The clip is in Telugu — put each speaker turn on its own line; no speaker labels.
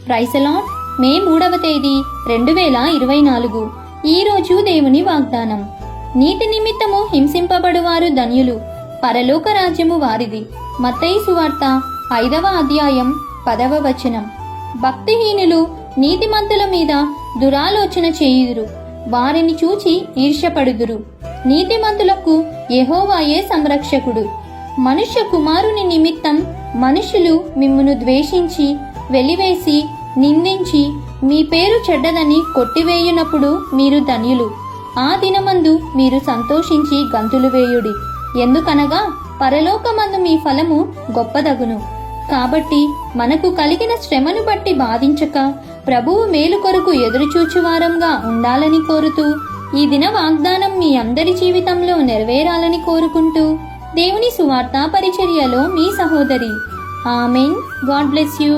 Praise the lord. మే 3వ తేదీ 2024. ఈరోజు దేవుని వాగ్దానం. నీతి నిమిత్తము హింసింపబడువారు ధన్యులు, పరలోక రాజ్యము వారిది. మత్తయి సువార్త 5వ అధ్యాయం 10వ వచనం. భక్తిహీనులు నీతిమంతుల మీద దురాలోచన చేయుదురు, వారిని చూచి ఈర్ష్యపడుదురు. నీతిమంతులకు యెహోవాయే సంరక్షకుడు. మనుష్య కుమారుని నిమిత్తం మనుషులు మిమ్మును ద్వేషించి, వెలివేసి, నిందించి, మీ పేరు చెడ్డదని కొట్టివేయునప్పుడు మీరు ధన్యులు. ఆ దినమందు మీరు సంతోషించి గంతులు వేయుడి, ఎందుకనగా పరలోకమందు మీ ఫలము గొప్పదగును. కాబట్టి మనకు కలిగిన శ్రమను బట్టి బాధించక, ప్రభువు మేలు కొరకు ఎదురుచూచువారంగా ఉండాలని కోరుతూ, ఈ దిన వాగ్దానం మీ అందరి జీవితంలో నెరవేరాలని కోరుకుంటూ, దేవుని సువార్త పరిచర్యలో మీ సహోదరి. ఆమెన్. God bless you.